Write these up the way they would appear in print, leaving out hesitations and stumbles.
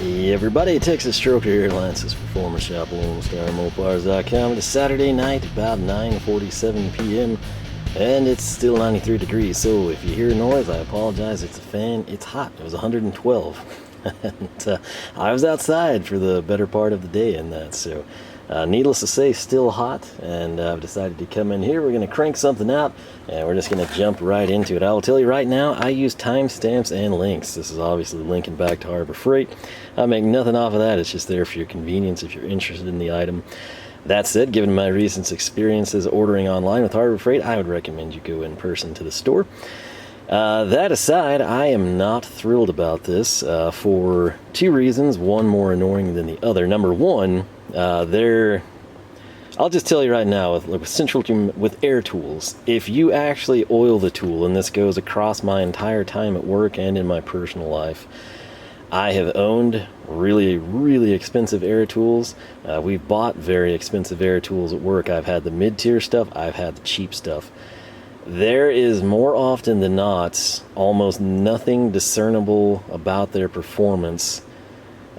Hey everybody, Texas Stroker here, Lance's Performance Shop, LoneStarMopars.com. It's Saturday night, about 9:47 p.m., and it's still 93 degrees, so if you hear noise, I apologize. It's a fan. It's hot. It was 112. And I was outside for the better part of the day in that, so needless to say, still hot, and I've decided to come in here. We're going to crank something out, and we're just going to jump right into it. I will tell you right now, I use timestamps and links. This is obviously linking back to Harbor Freight. I make nothing off of that. It's just there for your convenience if you're interested in the item. That said, given my recent experiences ordering online with Harbor Freight, I would recommend you go in person to the store. That aside, I am not thrilled about this for two reasons, one more annoying than the other. Number one, I'll just tell you right now, with air tools, if you actually oil the tool, and this goes across my entire time at work and in my personal life, I have owned really, really expensive air tools. We've bought very expensive air tools at work. I've had the mid-tier stuff, I've had the cheap stuff. There is more often than not almost nothing discernible about their performance.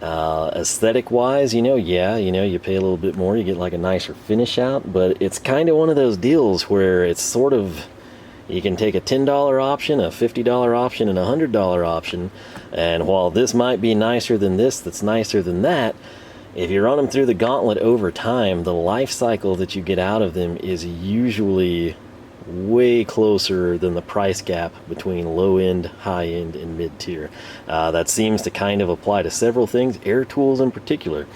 Aesthetic wise, you pay a little bit more, you get like a nicer finish out, but it's kind of one of those deals where it's sort of, you can take a $10 option, a $50 option, and a $100 option, and while this might be nicer than this, that's nicer than that, if you run them through the gauntlet over time, the life cycle that you get out of them is usually way closer than the price gap between low end, high end, and mid tier. That seems to kind of apply to several things, air tools in particular.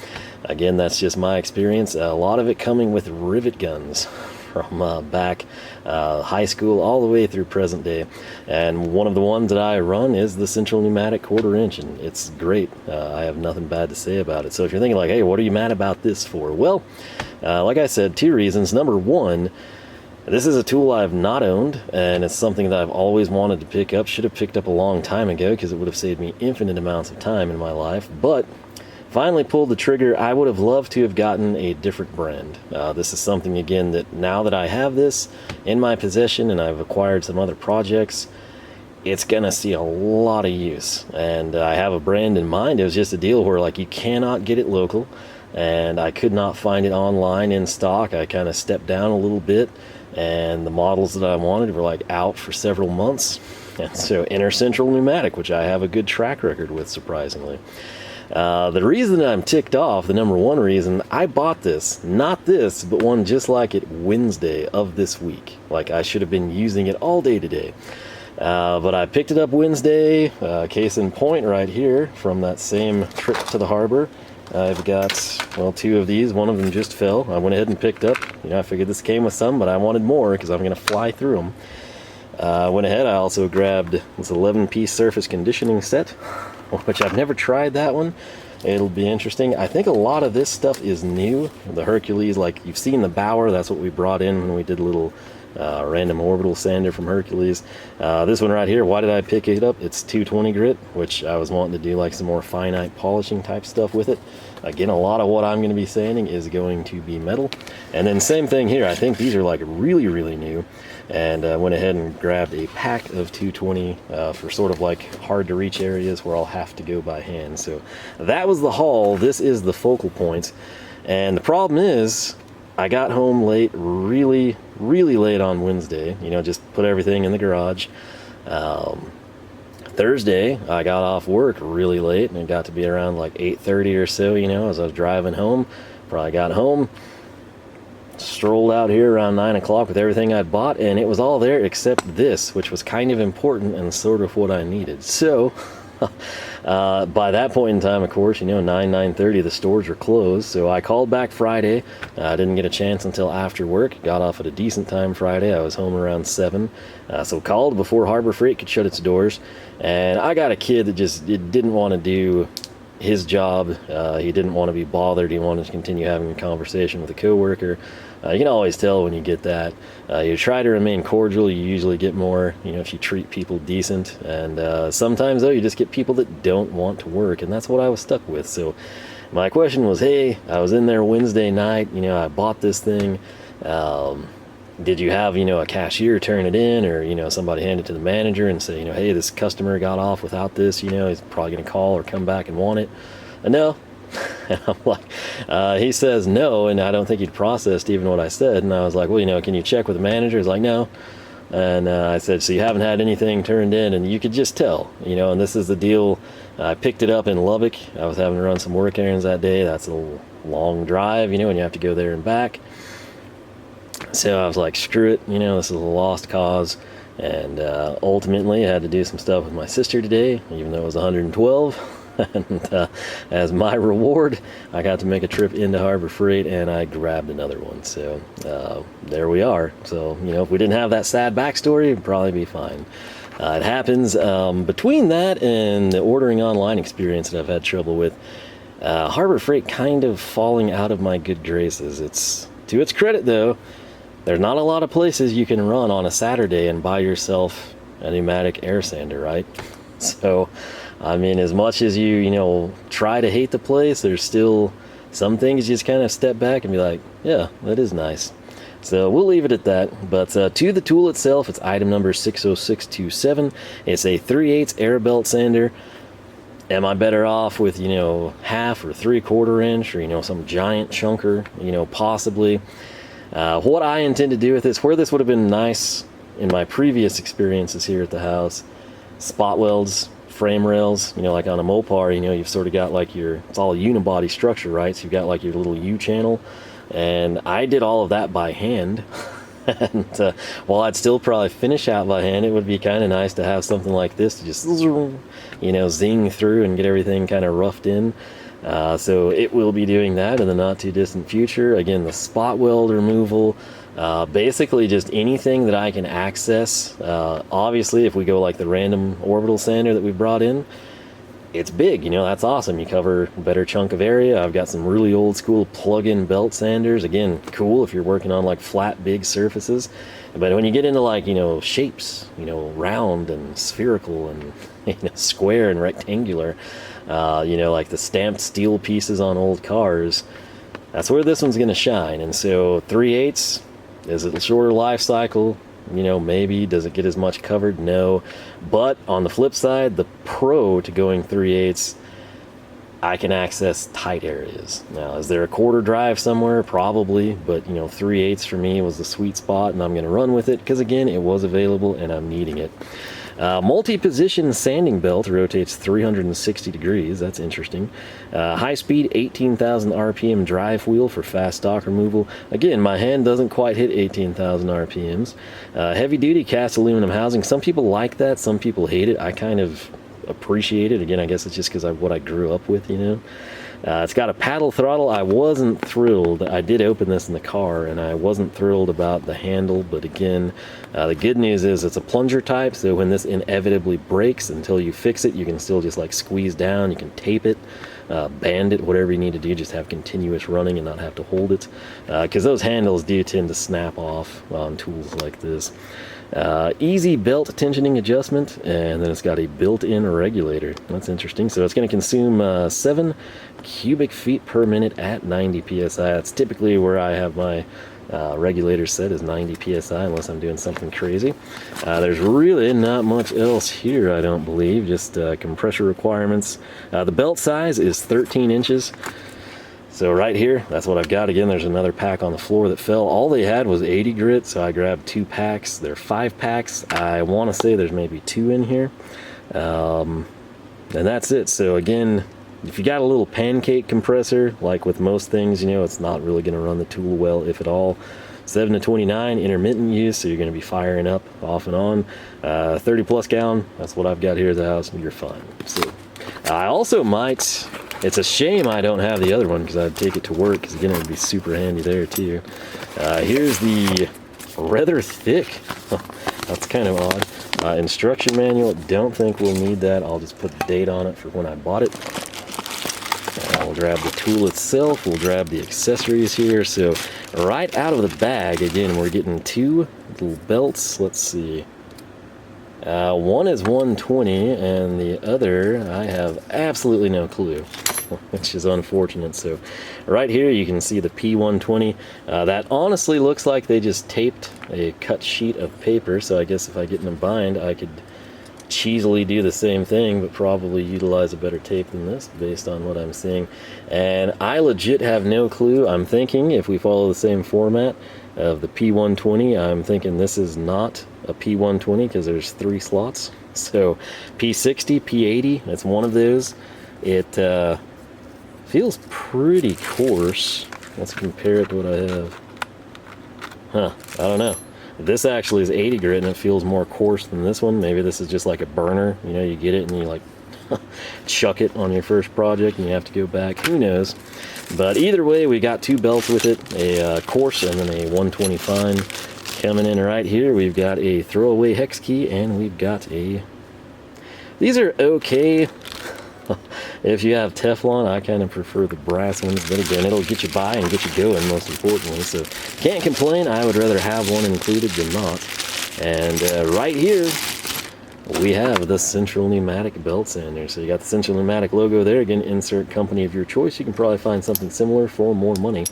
Again, that's just my experience. A lot of it coming with rivet guns from back high school all the way through present day. And one of the ones that I run is the Central Pneumatic 1/4 inch, and it's great. I have nothing bad to say about it. So if you're thinking like, hey, what are you mad about this for? Well, like I said, two reasons. Number one, this is a tool I've not owned, and it's something that I've always wanted to pick up. Should have picked up a long time ago because it would have saved me infinite amounts of time in my life, but finally pulled the trigger. I would have loved to have gotten a different brand. This is something, again, that now that I have this in my possession and I've acquired some other projects, it's gonna see a lot of use, and I have a brand in mind. It was just a deal where like you cannot get it local, and I could not find it online in stock. I kind of stepped down a little bit, and the models that I wanted were like out for several months. And so enter Central Pneumatic, which I have a good track record with, surprisingly. The reason that I'm ticked off, the number one reason, I bought this, not this, but one just like it Wednesday of this week. Like I should have been using it all day today. But I picked it up Wednesday, case in point right here from that same trip to the harbor. I've got, well, two of these. One of them just fell. I went ahead and picked up. I figured this came with some, but I wanted more because I'm going to fly through them. I went ahead. I also grabbed this 11-piece surface conditioning set, which I've never tried that one. It'll be interesting. I think a lot of this stuff is new. The Hercules, like you've seen the Bower, that's what we brought in when we did a little random orbital sander from Hercules. This one right here, why did I pick it up? It's 220 grit, which I was wanting to do like some more finite polishing type stuff with it. Again, a lot of what I'm going to be sanding is going to be metal. And then same thing here. I think these are like really, really new. And I went ahead and grabbed a pack of 220 for sort of like hard to reach areas where I'll have to go by hand. So that was the haul. This is the focal points. And the problem is, I got home late, really, really late on Wednesday. Just put everything in the garage. Thursday, I got off work really late, and it got to be around like 8:30 or so, as I was driving home. Probably got home, strolled out here around 9 o'clock with everything I'd bought, and it was all there except this, which was kind of important and sort of what I needed. So by that point in time, of course, 9:30, the stores were closed. So I called back Friday. I didn't get a chance until after work. Got off at a decent time Friday. I was home around 7. So called before Harbor Freight could shut its doors. And I got a kid that just didn't want to do his job. He didn't want to be bothered. He wanted to continue having a conversation with a coworker. You can always tell when you get that. You try to remain cordial, you usually get more, if you treat people decent. And sometimes, though, you just get people that don't want to work, and that's what I was stuck with. So my question was, hey, I was in there Wednesday night, I bought this thing. Did you have, a cashier turn it in, or, somebody hand it to the manager and say, hey, this customer got off without this, he's probably going to call or come back and want it. No. And I'm like, he says no, and I don't think he'd processed even what I said. And I was like, well, you know, can you check with the manager? He's like, no. And I said, so you haven't had anything turned in? And you could just tell, you know, and this is the deal. I picked it up in Lubbock. I was having to run some work errands that day. That's a long drive, you know, and you have to go there and back. So I was like, screw it, you know, this is a lost cause. And ultimately, I had to do some stuff with my sister today, even though it was 112. And as my reward, I got to make a trip into Harbor Freight, and I grabbed another one. So there we are. So, you know, if we didn't have that sad backstory, it'd probably be fine. It happens. Between that and the ordering online experience that I've had trouble with, Harbor Freight kind of falling out of my good graces. It's to its credit, though, there's not a lot of places you can run on a Saturday and buy yourself a pneumatic air sander, right? So, I mean, as much as you know, try to hate the place, there's still some things you just kind of step back and be like, yeah, that is nice. So we'll leave it at that. But to the tool itself, it's item number 60627. It's a 3/8 air belt sander. Am I better off with, you know, 1/2 or 3/4 inch, or, you know, some giant chunker? You know, possibly. What I intend to do with this, where this would have been nice in my previous experiences here at the house, spot welds, frame rails, you know, like on a Mopar, you know, you've sort of got like it's all a unibody structure, right? So you've got like your little U channel, and I did all of that by hand. And while I'd still probably finish out by hand, it would be kind of nice to have something like this to just, you know, zing through and get everything kind of roughed in. So it will be doing that in the not too distant future. Again, the spot weld removal, basically just anything that I can access. Obviously, if we go like the random orbital sander that we brought in, it's big, you know, that's awesome. You cover a better chunk of area. I've got some really old school plug-in belt sanders. Again, cool if you're working on like flat, big surfaces. But when you get into like, you know, shapes, you know, round and spherical and, you know, square and rectangular, you know, like the stamped steel pieces on old cars, that's where this one's going to shine. And so 3/8, is it a shorter life cycle? You know, maybe. Does it get as much covered? No. But on the flip side, the pro to going 3/8, I can access tight areas. Now, is there a quarter drive somewhere? Probably. But, you know, 3/8 for me was the sweet spot, and I'm going to run with it because, again, it was available and I'm needing it. Multi-position sanding belt rotates 360 degrees. That's interesting. High-speed 18,000 RPM drive wheel for fast stock removal. Again, my hand doesn't quite hit 18,000 RPMs. Heavy-duty cast aluminum housing. Some people like that. Some people hate it. I kind of appreciate it. Again, I guess it's just because of what I grew up with, you know. It's got a paddle throttle. I wasn't thrilled. I did open this in the car, and I wasn't thrilled about the handle. But again, the good news is it's a plunger type, so when this inevitably breaks, until you fix it, you can still just like squeeze down. You can tape it, band it, whatever you need to do. Just have continuous running and not have to hold it, because those handles do tend to snap off on tools like this. Easy belt tensioning adjustment, and then it's got a built-in regulator. That's interesting. So it's going to consume 7 cubic feet per minute at 90 psi. That's typically where I have my regulator set, is 90 psi, unless I'm doing something crazy. There's really not much else here, I don't believe. Just compressor requirements. The belt size is 13 inches. So right here, that's what I've got. Again, there's another pack on the floor that fell. All they had was 80 grit, so I grabbed 2 packs. They're 5 packs. I want to say there's maybe 2 in here. And that's it. So again, if you got a little pancake compressor, like with most things, you know, it's not really going to run the tool well, if at all. 7 to 29 intermittent use, so you're going to be firing up off and on. 30 plus gallon, that's what I've got here at the house, and you're fine. So I also might, it's a shame I don't have the other one, because I'd take it to work, because again, it would be super handy there too. Here's the rather thick, that's kind of odd, instruction manual. Don't think we'll need that. I'll just put the date on it for when I bought it. We'll grab the tool itself, we'll grab the accessories here. So right out of the bag, again, we're getting 2 little belts. Let's see. One is 120, and the other, I have absolutely no clue, which is unfortunate. So right here you can see the P120. That honestly looks like they just taped a cut sheet of paper, so I guess if I get in a bind, I could cheesily do the same thing, but probably utilize a better tape than this based on what I'm seeing. And I legit have no clue. I'm thinking if we follow the same format of the P120, I'm thinking this is not a P120 because there's 3 slots. So P60, P80, that's one of those. It feels pretty coarse. Let's compare it to what I have. Huh, I don't know. This actually is 80 grit and it feels more coarse than this one. Maybe this is just like a burner. You know, you get it and you like chuck it on your first project and you have to go back. Who knows? But either way, we got 2 belts with it, a coarse and then a 120 fine. Coming in right here, we've got a throwaway hex key and we've got a... These are okay. If you have Teflon, I kind of prefer the brass ones, but again, it'll get you by and get you going, most importantly. So can't complain. I would rather have one included than not. And right here, we have the Central Pneumatic Belt Sander. So you got the Central Pneumatic logo there. Again, insert company of your choice. You can probably find something similar for more money.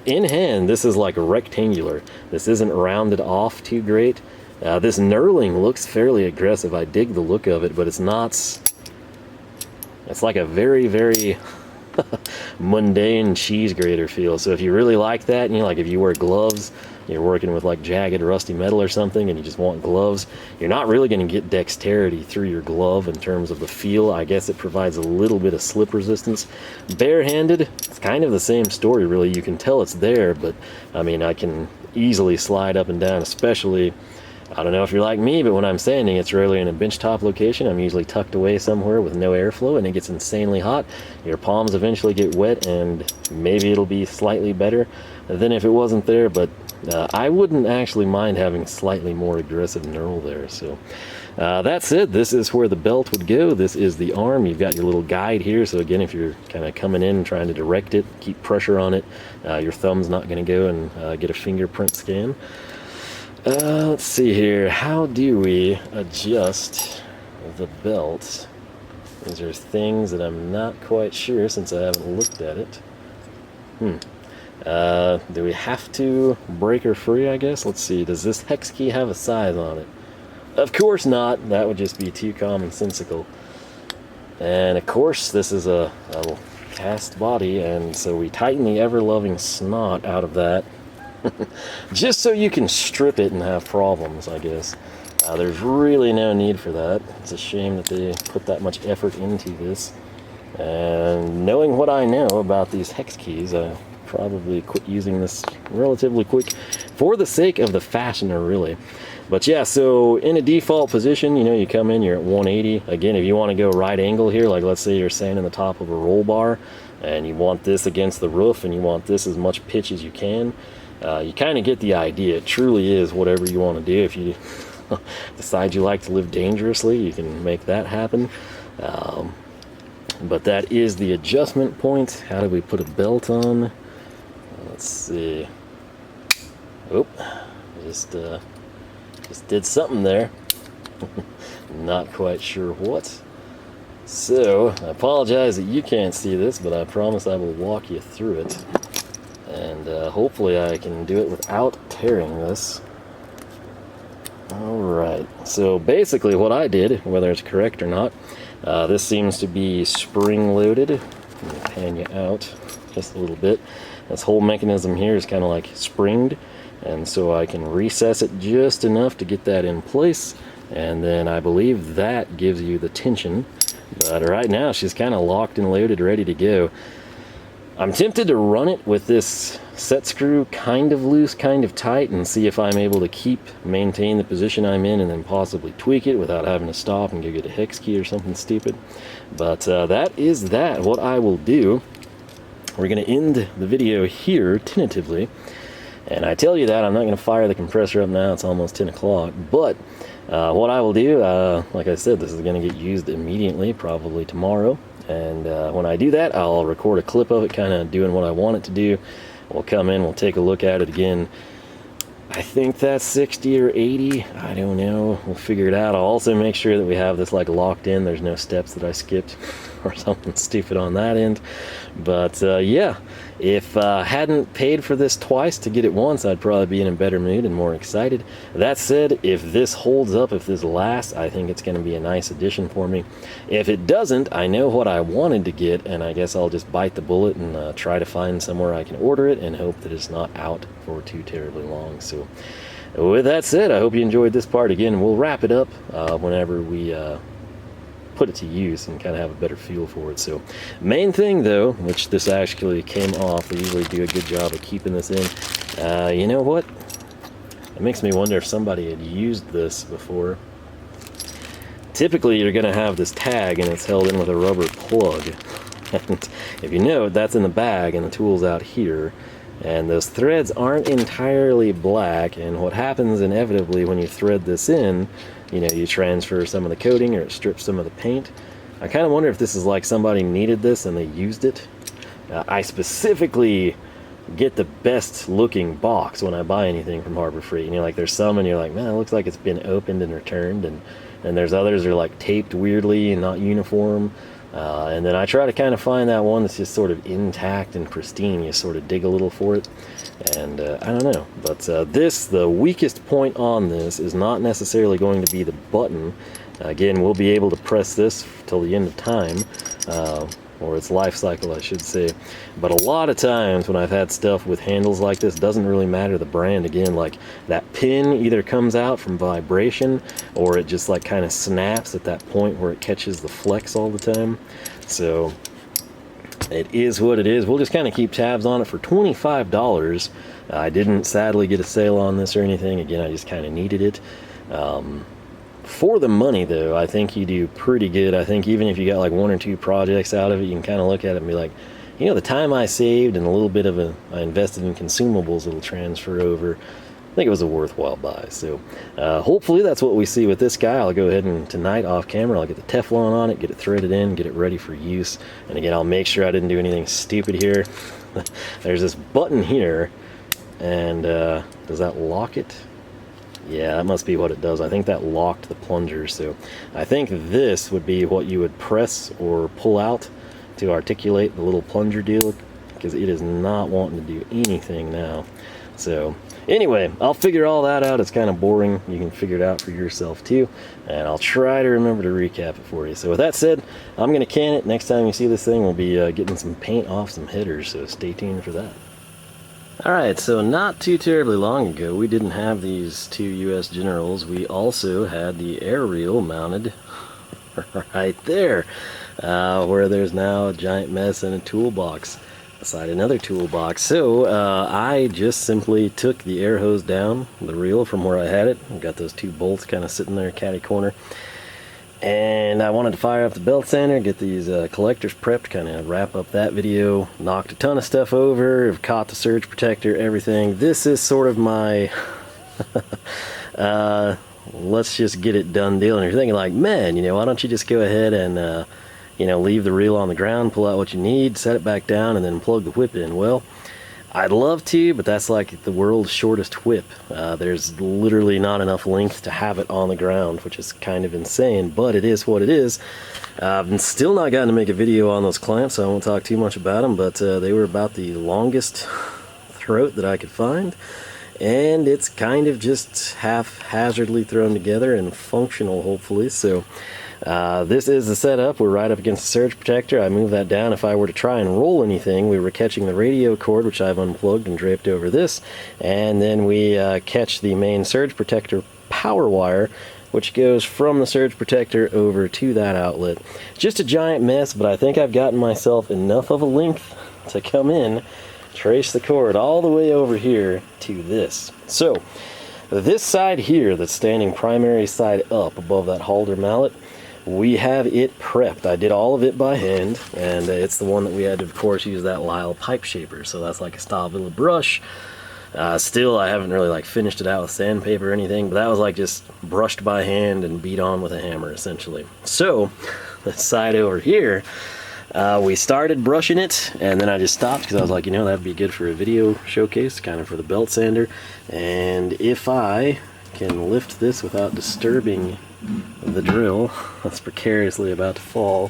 In hand, this is like rectangular. This isn't rounded off too great. This knurling looks fairly aggressive. I dig the look of it, but it's not... It's like a very, very mundane cheese grater feel. So if you really like that, and if you wear gloves, you're working with like jagged, rusty metal or something, and you just want gloves, you're not really going to get dexterity through your glove in terms of the feel. I guess it provides a little bit of slip resistance. Barehanded, it's kind of the same story, really. You can tell it's there, but I mean, I can easily slide up and down, especially... I don't know if you're like me, but when I'm sanding, it's rarely in a benchtop location. I'm usually tucked away somewhere with no airflow, and it gets insanely hot. Your palms eventually get wet, and maybe it'll be slightly better than if it wasn't there, but I wouldn't actually mind having slightly more aggressive knurl there. So that said, this is where the belt would go. This is the arm. You've got your little guide here, so again, if you're kind of coming in and trying to direct it, keep pressure on it, your thumb's not going to go and get a fingerprint scan. Let's see here. How do we adjust the belt? These are things that I'm not quite sure since I haven't looked at it. Do we have to break her free, I guess? Let's see. Does this hex key have a size on it? Of course not. That would just be too commonsensical. And of course, this is a cast body, and so we tighten the ever-loving snot out of that. Just so you can strip it and have problems, I guess. There's really no need for that. It's a shame that they put that much effort into this. And knowing what I know about these hex keys, I probably quit using this relatively quick for the sake of the fastener, really. But yeah, so in a default position, you come in, you're at 180. Again, if you want to go right angle here, like let's say you're sanding the top of a roll bar and you want this against the roof and you want this as much pitch as you can, you kind of get the idea. It truly is whatever you want to do. If you decide you like to live dangerously, you can make that happen. But that is the adjustment point. How do we put a belt on? Let's see. Oop, just did something there. Not quite sure what. So I apologize that you can't see this, but I promise I will walk you through it. And hopefully I can do it without tearing this. Alright, so basically what I did, whether it's correct or not, this seems to be spring-loaded. Let me pan you out just a little bit. This whole mechanism here is kind of like springed, and so I can recess it just enough to get that in place, and then I believe that gives you the tension. But right now she's kind of locked and loaded, ready to go. I'm tempted to run it with this set screw kind of loose, kind of tight, and see if I'm able to maintain the position I'm in and then possibly tweak it without having to stop and go get a hex key or something stupid. But that is that. What I will do, we're going to end the video here tentatively. And I tell you that, I'm not going to fire the compressor up now. It's almost 10 o'clock. But what I will do, like I said, this is going to get used immediately, probably tomorrow. And when I do that, I'll record a clip of it kind of doing what I want it to do. We'll come in, we'll take a look at it again. I think that's 60 or 80. I don't know. We'll figure it out. I'll also make sure that we have this like locked in. There's no steps that I skipped or something stupid on that end. But yeah, If I hadn't paid for this twice to get it once, I'd probably be in a better mood and more excited. That said, if this holds up, if this lasts, I think it's going to be a nice addition for me. If it doesn't, I know what I wanted to get, and I guess I'll just bite the bullet and try to find somewhere I can order it and hope that it's not out for too terribly long. So with that said, I hope you enjoyed this part. Again, we'll wrap it up whenever we put it to use and kind of have a better feel for it. So main thing though, which this actually came off, they usually do a good job of keeping this in. You know what? It makes me wonder if somebody had used this before. Typically you're going to have this tag and it's held in with a rubber plug. And if you note, that's in the bag and the tool's out here. And those threads aren't entirely black, and what happens inevitably when you thread this in, you know, you transfer some of the coating or it strips some of the paint. I kind of wonder if this is like somebody needed this and they used it. I specifically get the best looking box when I buy anything from Harbor Freight. And you're like, there's some and you're like, man, it looks like it's been opened and returned, and there's others that are like taped weirdly and not uniform. And then I try to kind of find that one that's just sort of intact and pristine. You sort of dig a little for it, and I don't know. But the weakest point on this is not necessarily going to be the button. Again, we'll be able to press this till the end of time, or its life cycle, I should say. But a lot of times when I've had stuff with handles like this, doesn't really matter the brand. Again, like that pin either comes out from vibration or it just like kind of snaps at that point where it catches the flex all the time. So it is what it is. We'll just kind of keep tabs on it for $25. I didn't sadly get a sale on this or anything. Again, I just kind of needed it. For the money though, I think you do pretty good. I think even if you got like 1 or 2 projects out of it, you can kind of look at it and be like, you know, the time I saved and a little bit of I invested in consumables that'll transfer over, I think it was a worthwhile buy. So hopefully that's what we see with this guy. I'll go ahead and tonight off camera, I'll get the Teflon on it, get it threaded in, get it ready for use. And again, I'll make sure I didn't do anything stupid here. There's this button here, and does that lock it? Yeah, that must be what it does. I think that locked the plunger. So I think this would be what you would press or pull out to articulate the little plunger deal, because it is not wanting to do anything now. So anyway, I'll figure all that out. It's kind of boring. You can figure it out for yourself too, and I'll try to remember to recap it for you. So with that said, I'm going to can it. Next time you see this thing, we'll be getting some paint off some headers, so stay tuned for that. Alright, so not too terribly long ago, we didn't have these 2 US Generals. We also had the air reel mounted right there, where there's now a giant mess and a toolbox beside another toolbox. So I just simply took the air hose down the reel from where I had it. I've got those 2 bolts kind of sitting there catty corner. And I wanted to fire up the belt sander, get these collectors prepped, kind of wrap up that video. Knocked a ton of stuff over, have caught the surge protector, everything. This is sort of my let's just get it done deal. And you're thinking like, man, you know, why don't you just go ahead and you know, leave the reel on the ground, pull out what you need, set it back down, and then plug the whip in. Well, I'd love to, but that's like the world's shortest whip. There's literally not enough length to have it on the ground, which is kind of insane, but it is what it is. I've still not gotten to make a video on those clamps, so I won't talk too much about them, but they were about the longest throat that I could find, and it's kind of just haphazardly thrown together and functional, hopefully. So this is the setup. We're right up against the surge protector. I move that down. If I were to try and roll anything, we were catching the radio cord, which I've unplugged and draped over this, and then we catch the main surge protector power wire, which goes from the surge protector over to that outlet. Just a giant mess, but I think I've gotten myself enough of a length to come in, trace the cord all the way over here to this. So this side here that's standing primary side up above that halter mallet, we have it prepped. I did all of it by hand, and it's the one that we had to, of course, use that Lyle pipe shaper. So that's like a Stavilla brush. Still, I haven't really like finished it out with sandpaper or anything, but that was like just brushed by hand and beat on with a hammer, essentially. So the side over here, we started brushing it, and then I just stopped because I was like, you know, that'd be good for a video showcase, kind of for the belt sander. And if I can lift this without disturbing the drill that's precariously about to fall,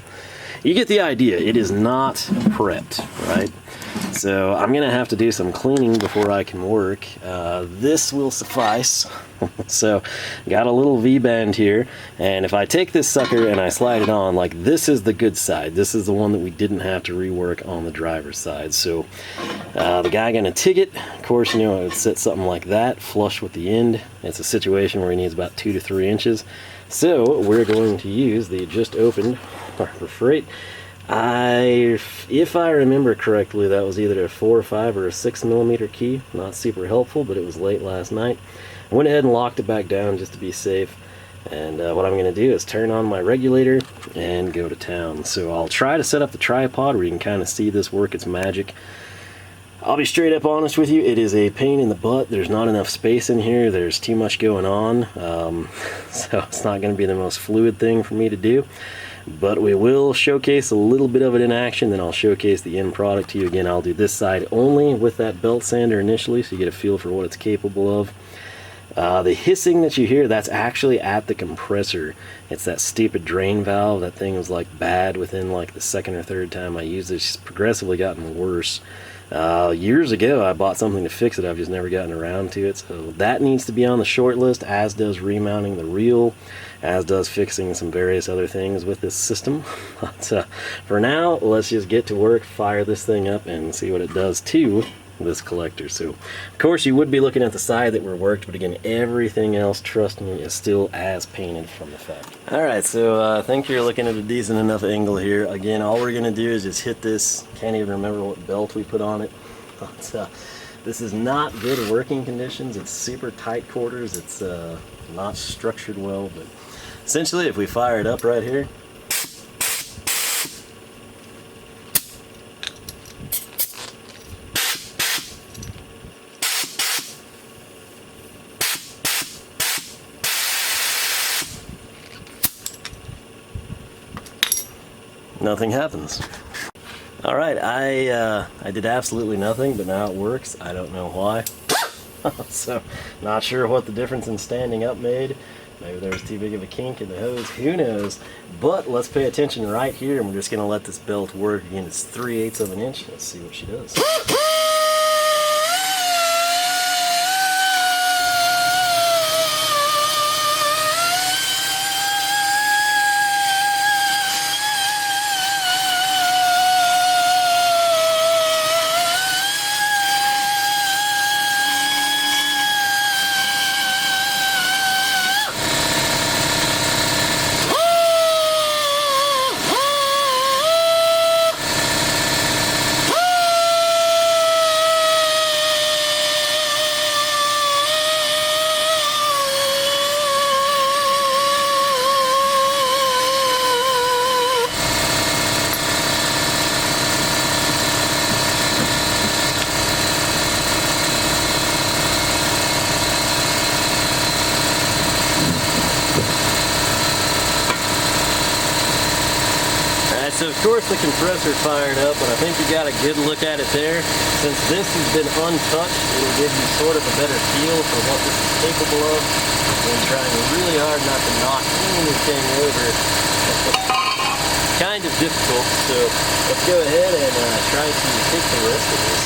you get the idea. It is not prepped, right? So I'm gonna have to do some cleaning before I can work. This will suffice. So got a little V-bend here, and if I take this sucker and I slide it on, like, this is the good side. This is the one that we didn't have to rework on the driver's side. So the guy gonna TIG it. Of course, you know, I would set something like that flush with the end. It's a situation where he needs about 2 to 3 inches. So we're going to use the just opened Harbor Freight. If I remember correctly, that was either a 4 or 5 or a 6 millimeter key. Not super helpful, but it was late last night. I went ahead and locked it back down just to be safe. And what I'm going to do is turn on my regulator and go to town. So I'll try to set up the tripod where you can kind of see this work its magic. I'll be straight up honest with you, it is a pain in the butt. There's not enough space in here. There's too much going on. So it's not going to be the most fluid thing for me to do. But we will showcase a little bit of it in action, then I'll showcase the end product to you. Again, I'll do this side only with that belt sander initially, so you get a feel for what it's capable of. The hissing that you hear, that's actually at the compressor. It's that stupid drain valve. That thing was like bad within like the second or third time I used it. It's just progressively gotten worse. Years ago I bought something to fix it. I've just never gotten around to it. So that needs to be on the short list, as does remounting the reel, as does fixing some various other things with this system. But for now, let's just get to work, fire this thing up, and see what it does to this collector. So of course you would be looking at the side that were worked, but again, everything else, trust me, is still as painted from the factory. Alright, so I think you're looking at a decent enough angle here. Again, all we're going to do is just hit this. Can't even remember what belt we put on it. But, this is not good working conditions. It's super tight quarters. It's not structured well, but essentially if we fire it up right here, nothing happens. All right, I did absolutely nothing, but now it works. I don't know why. So, not sure what the difference in standing up made. Maybe there was too big of a kink in the hose, who knows. But let's pay attention right here, and we're just gonna let this belt work. Again, it's 3/8 of an inch. Let's see what she does. So of course the compressor fired up, and I think you got a good look at it there. Since this has been untouched, it'll give you sort of a better feel for what this is capable of. I'm trying really hard not to knock anything over. Kind of difficult, so let's go ahead and try to take the rest of this.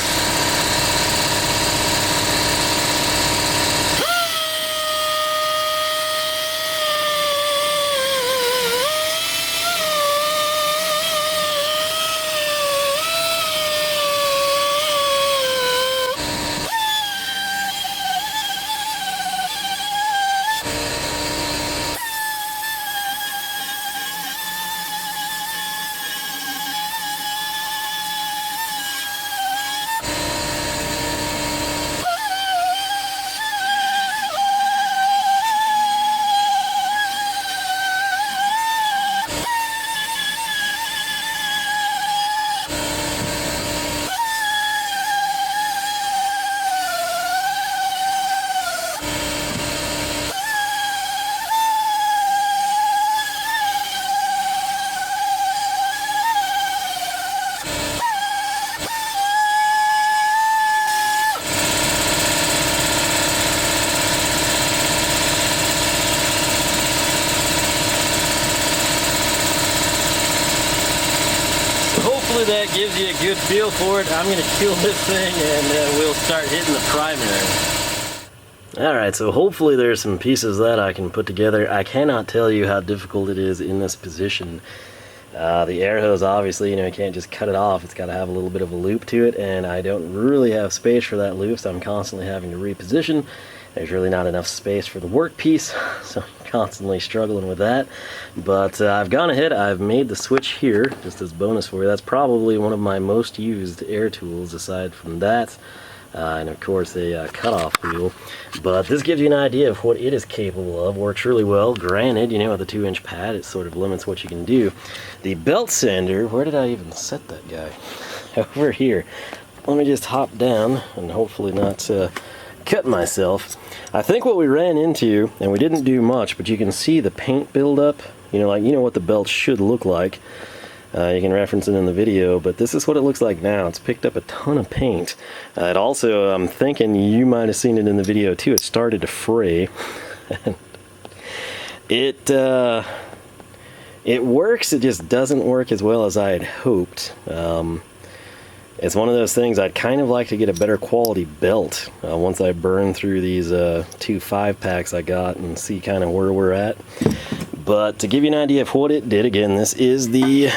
hopefully that gives you a good feel for it. I'm going to kill this thing and we'll start hitting the primary. Alright, so hopefully there's some pieces that I can put together. I cannot tell you how difficult it is in this position. The air hose, obviously, you can't just cut it off. It's got to have a little bit of a loop to it, and I don't really have space for that loop, so I'm constantly having to reposition. There's really not enough space for the workpiece, so I'm constantly struggling with that. But I've gone ahead, I've made the switch here, just as bonus for you. That's probably one of my most used air tools, aside from that. And of course a cutoff wheel. But this gives you an idea of what it is capable of. Works really well. Granted, with a 2-inch pad, it sort of limits what you can do. The belt sander, where did I even set that guy? Over here. Let me just hop down and hopefully not cut myself. I think what we ran into, and we didn't do much, but you can see the paint buildup. What the belt should look like. You can reference it in the video, but this is what it looks like now. It's picked up a ton of paint. It also, I'm thinking you might have seen it in the video too, it started to fray. It works, it just doesn't work as well as I had hoped. It's one of those things I'd kind of like to get a better quality belt once I burn through these 2 5-packs I got and see kind of where we're at. But to give you an idea of what it did, again, this is the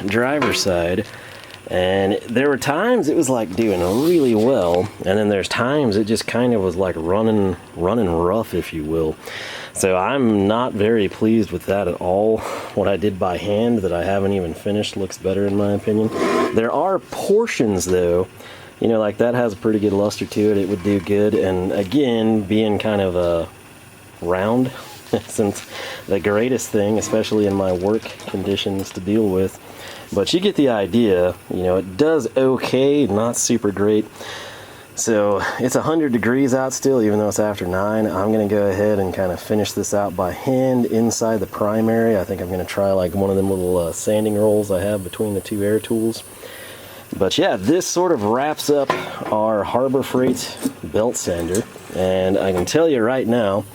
driver's side, and there were times it was like doing really well, and then there's times it just kind of was like running rough, if you will. So I'm not very pleased with that at all. What I did by hand that I haven't even finished looks better in my opinion. There are portions though, like that has a pretty good luster to it. It would do good, and again, being kind of a round isn't the greatest thing, especially in my work conditions, to deal with. But you get the idea. It does okay, not super great. So it's 100 degrees out still, even though it's after 9. I'm going to go ahead and kind of finish this out by hand inside the primary. I think I'm going to try like one of them little sanding rolls I have between the 2 air tools. But yeah, this sort of wraps up our Harbor Freight belt sander. And I can tell you right now,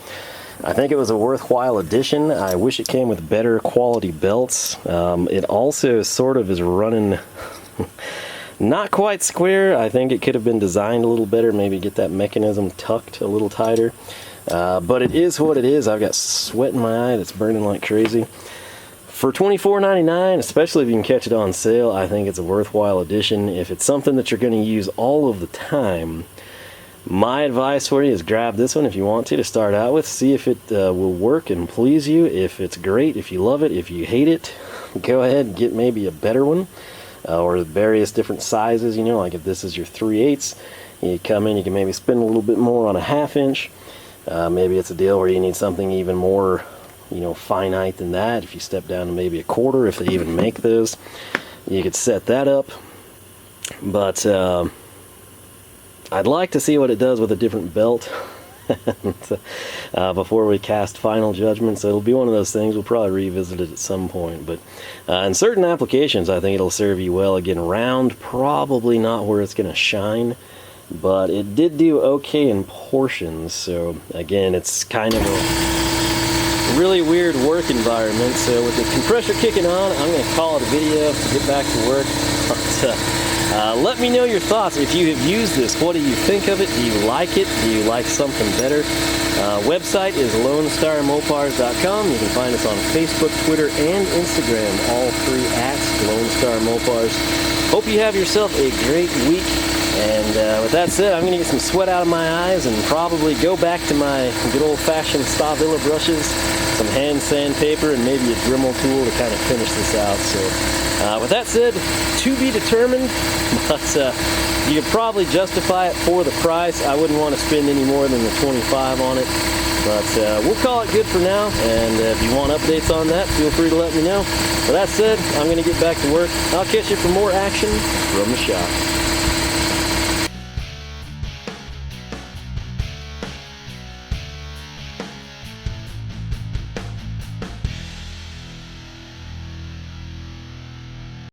I think it was a worthwhile addition. I wish it came with better quality belts. It also sort of is running not quite square. I think it could have been designed a little better, maybe get that mechanism tucked a little tighter. But it is what it is. I've got sweat in my eye that's burning like crazy. For $24.99, especially if you can catch it on sale, I think it's a worthwhile addition. If it's something that you're going to use all of the time, my advice for you is grab this one if you want to start out with. See if it will work and please you. If it's great, if you love it, if you hate it, go ahead and get maybe a better one. Or various different sizes, like if this is your 3/8, you come in, you can maybe spend a little bit more on a 1/2 inch. Maybe it's a deal where you need something even more, finite than that. If you step down to maybe a 1/4, if they even make those, you could set that up. But I'd like to see what it does with a different belt before we cast final judgment. So it'll be one of those things. We'll probably revisit it at some point. But in certain applications, I think it'll serve you well. Again, round, probably not where it's going to shine. But it did do okay in portions. So again, it's kind of a really weird work environment. So with the compressor kicking on, I'm going to call it a video, get back to work. But, let me know your thoughts. If you have used this, what do you think of it? Do you like it? Do you like something better? Website is LoneStarMopars.com. You can find us on Facebook, Twitter, and Instagram, all 3 at Lone Star Mopars. Hope you have yourself a great week. And with that said, I'm going to get some sweat out of my eyes and probably go back to my good old-fashioned Stavilla brushes, some hand sandpaper, and maybe a Dremel tool to kind of finish this out. So with that said, to be determined, but you could probably justify it for the price. I wouldn't want to spend any more than the $25 on it. But we'll call it good for now, and if you want updates on that, feel free to let me know. With that said, I'm going to get back to work. I'll catch you for more action from the shop.